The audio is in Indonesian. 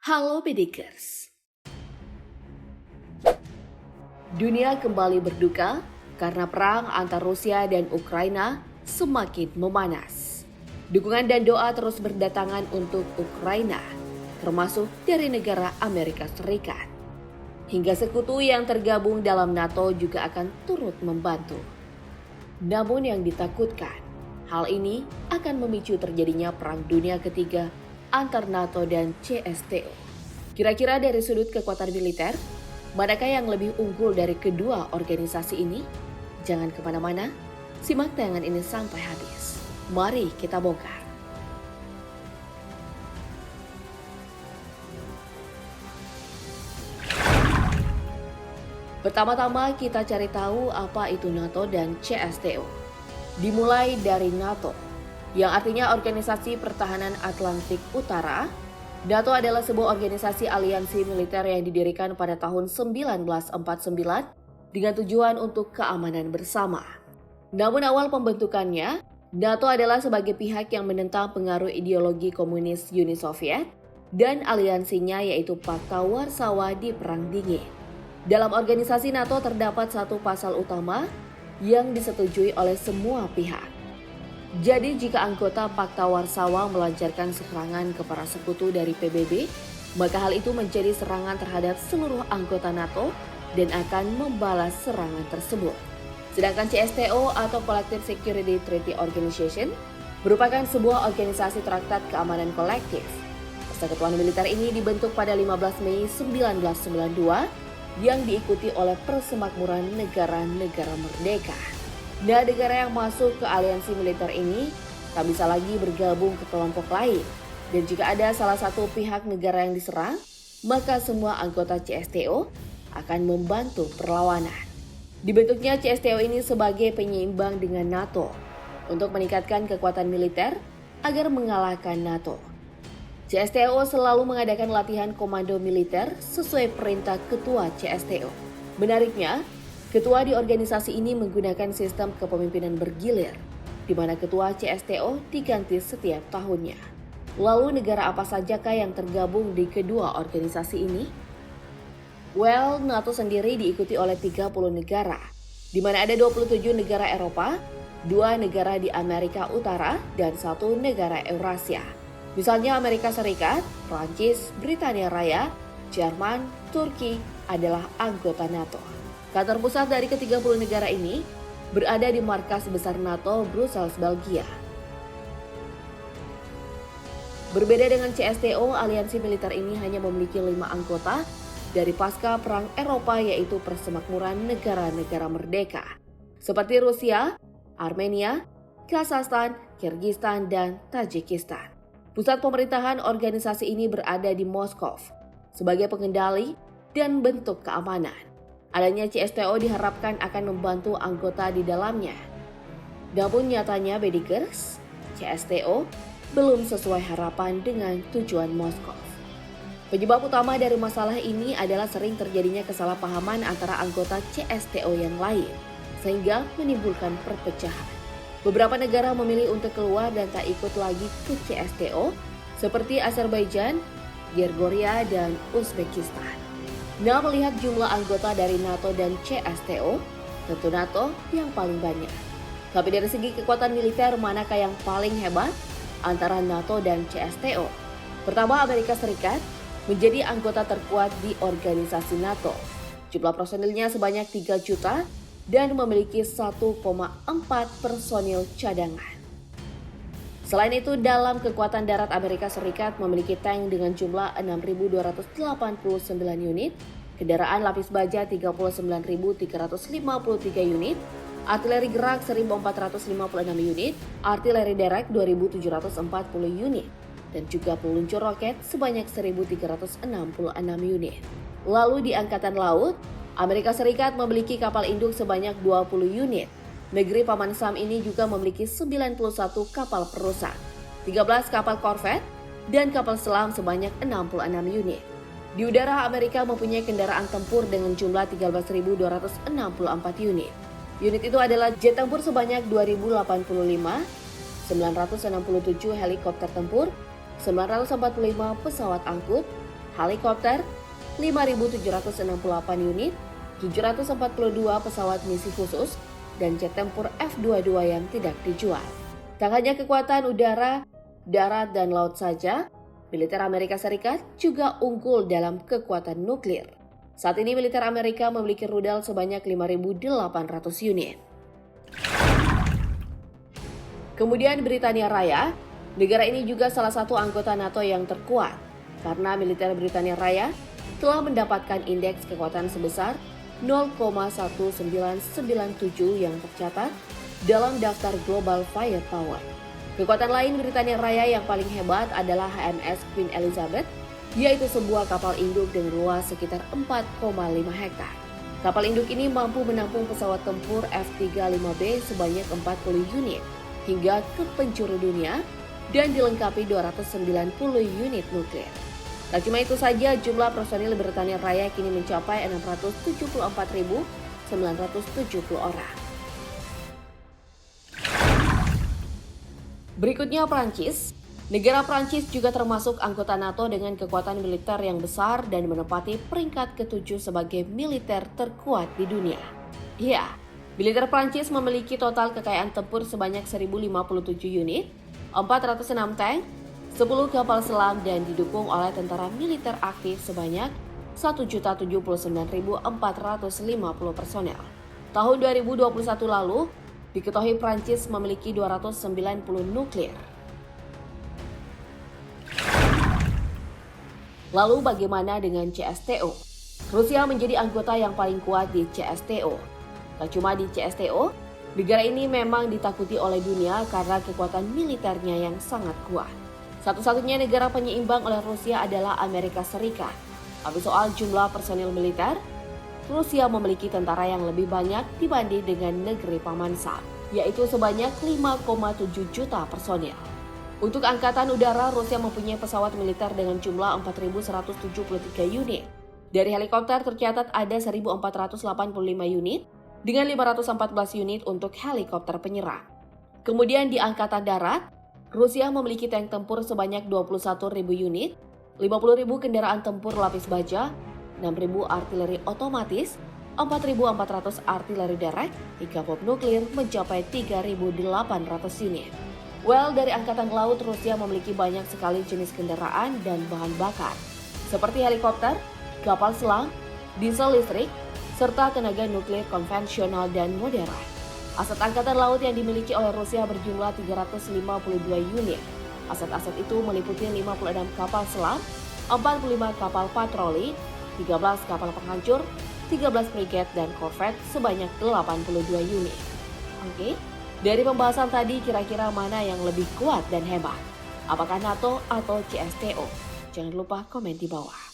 Halo Bedikers. Dunia kembali berduka karena perang antara Rusia dan Ukraina semakin memanas. Dukungan dan doa terus berdatangan untuk Ukraina, termasuk dari negara Amerika Serikat. Hingga sekutu yang tergabung dalam NATO juga akan turut membantu. Namun yang ditakutkan, hal ini akan memicu terjadinya perang dunia ketiga antar NATO dan CSTO. Kira-kira dari sudut kekuatan militer, manakah yang lebih unggul dari kedua organisasi ini? Jangan kemana-mana, simak tayangan ini sampai habis. Mari kita bongkar. Pertama-tama kita cari tahu apa itu NATO dan CSTO. Dimulai dari NATO, yang artinya Organisasi Pertahanan Atlantik Utara. NATO adalah sebuah organisasi aliansi militer yang didirikan pada tahun 1949 dengan tujuan untuk keamanan bersama. Namun awal pembentukannya, NATO adalah sebagai pihak yang menentang pengaruh ideologi komunis Uni Soviet dan aliansinya yaitu Pakta Warsawa di Perang Dingin. Dalam organisasi NATO terdapat satu pasal utama yang disetujui oleh semua pihak. Jadi jika anggota Pakta Warsawa melancarkan serangan ke para sekutu dari PBB, maka hal itu menjadi serangan terhadap seluruh anggota NATO dan akan membalas serangan tersebut. Sedangkan CSTO atau Collective Security Treaty Organization merupakan sebuah organisasi traktat keamanan kolektif. Persekutuan militer ini dibentuk pada 15 Mei 1992 yang diikuti oleh persemakmuran negara-negara merdeka. Nah, negara yang masuk ke aliansi militer ini tak bisa lagi bergabung ke kelompok lain. Dan jika ada salah satu pihak negara yang diserang, maka semua anggota CSTO akan membantu perlawanan. Dibentuknya CSTO ini sebagai penyeimbang dengan NATO untuk meningkatkan kekuatan militer agar mengalahkan NATO. CSTO selalu mengadakan latihan komando militer sesuai perintah ketua CSTO. Menariknya, ketua di organisasi ini menggunakan sistem kepemimpinan bergilir, di mana ketua CSTO diganti setiap tahunnya. Lalu negara apa sajakah yang tergabung di kedua organisasi ini? Well, NATO sendiri diikuti oleh 30 negara, di mana ada 27 negara Eropa, 2 negara di Amerika Utara, dan 1 negara Eurasia. Misalnya Amerika Serikat, Prancis, Britania Raya, Jerman, Turki adalah anggota NATO. Kantor pusat dari ke-30 negara ini berada di markas besar NATO Brussels, Belgia. Berbeda dengan CSTO, aliansi militer ini hanya memiliki 5 anggota dari pasca Perang Eropa yaitu persemakmuran negara-negara merdeka seperti Rusia, Armenia, Kazakhstan, Kyrgyzstan, dan Tajikistan. Pusat pemerintahan organisasi ini berada di Moskow sebagai pengendali dan bentuk keamanan. Adanya CSTO diharapkan akan membantu anggota di dalamnya. Namun nyatanya Bedikers, CSTO belum sesuai harapan dengan tujuan Moskow. Penyebab utama dari masalah ini adalah sering terjadinya kesalahpahaman antara anggota CSTO yang lain, sehingga menimbulkan perpecahan. Beberapa negara memilih untuk keluar dan tak ikut lagi ke CSTO, seperti Azerbaijan, Georgia, dan Uzbekistan. Nah, melihat jumlah anggota dari NATO dan CSTO, tentu NATO yang paling banyak. Tapi dari segi kekuatan militer, manakah yang paling hebat antara NATO dan CSTO? Pertama, Amerika Serikat menjadi anggota terkuat di organisasi NATO. Jumlah personilnya sebanyak 3 juta dan memiliki 1,4 personil cadangan. Selain itu, dalam kekuatan darat Amerika Serikat memiliki tank dengan jumlah 6.289 unit, kendaraan lapis baja 39.353 unit, artileri gerak 1.456 unit, artileri derek 2.740 unit, dan juga peluncur roket sebanyak 1.366 unit. Lalu di Angkatan Laut, Amerika Serikat memiliki kapal induk sebanyak 20 unit. Negeri Paman Sam ini juga memiliki 91 kapal perusak, 13 kapal korvet, dan kapal selam sebanyak 66 unit. Di udara, Amerika mempunyai kendaraan tempur dengan jumlah 13.264 unit. Unit itu adalah jet tempur sebanyak 2.085, 967 helikopter tempur, 945 pesawat angkut, helikopter 5.768 unit, 742 pesawat misi khusus, dan jet tempur F-22 yang tidak dijual. Tak hanya kekuatan udara, darat, dan laut saja, militer Amerika Serikat juga unggul dalam kekuatan nuklir. Saat ini militer Amerika memiliki rudal sebanyak 5.800 unit. Kemudian Britania Raya, negara ini juga salah satu anggota NATO yang terkuat karena militer Britania Raya telah mendapatkan indeks kekuatan sebesar 0,1997 yang tercatat dalam daftar Global Firepower. Kekuatan lain Britania Raya yang paling hebat adalah HMS Queen Elizabeth, yaitu sebuah kapal induk dengan luas sekitar 4,5 hektar. Kapal induk ini mampu menampung pesawat tempur F-35B sebanyak 40 unit hingga ke penjuru dunia dan dilengkapi 290 unit nuklir. Tak cuma itu saja, jumlah personil Britania Raya kini mencapai 674.970 orang. Berikutnya Prancis. Negara Prancis juga termasuk anggota NATO dengan kekuatan militer yang besar dan menempati peringkat ke-7 sebagai militer terkuat di dunia. Ya, militer Prancis memiliki total kekayaan tempur sebanyak 1.057 unit, 406 tank, 10 kapal selam dan didukung oleh tentara militer aktif sebanyak 1.079.450 personel. Tahun 2021 lalu, diketahui Prancis memiliki 290 nuklir. Lalu bagaimana dengan CSTO? Rusia menjadi anggota yang paling kuat di CSTO. Tak cuma di CSTO, negara ini memang ditakuti oleh dunia karena kekuatan militernya yang sangat kuat. Satu-satunya negara penyeimbang oleh Rusia adalah Amerika Serikat. Tapi soal jumlah personil militer, Rusia memiliki tentara yang lebih banyak dibanding dengan negeri paman Sam, yaitu sebanyak 5,7 juta personil. Untuk Angkatan Udara, Rusia mempunyai pesawat militer dengan jumlah 4.173 unit. Dari helikopter tercatat ada 1.485 unit dengan 514 unit untuk helikopter penyerang. Kemudian di Angkatan Darat, Rusia memiliki tank tempur sebanyak 21.000 unit, 50.000 kendaraan tempur lapis baja, 6.000 artileri otomatis, 4.400 artileri derek, hingga bom nuklir mencapai 3.800 unit. Dari Angkatan Laut, Rusia memiliki banyak sekali jenis kendaraan dan bahan bakar, seperti helikopter, kapal selam, diesel listrik, serta tenaga nuklir konvensional dan modern. Aset Angkatan Laut yang dimiliki oleh Rusia berjumlah 352 unit. Aset-aset itu meliputi 56 kapal selam, 45 kapal patroli, 13 kapal penghancur, 13 frigate dan korvet sebanyak 82 unit. Oke, dari pembahasan tadi kira-kira mana yang lebih kuat dan hebat? Apakah NATO atau CSTO? Jangan lupa komen di bawah.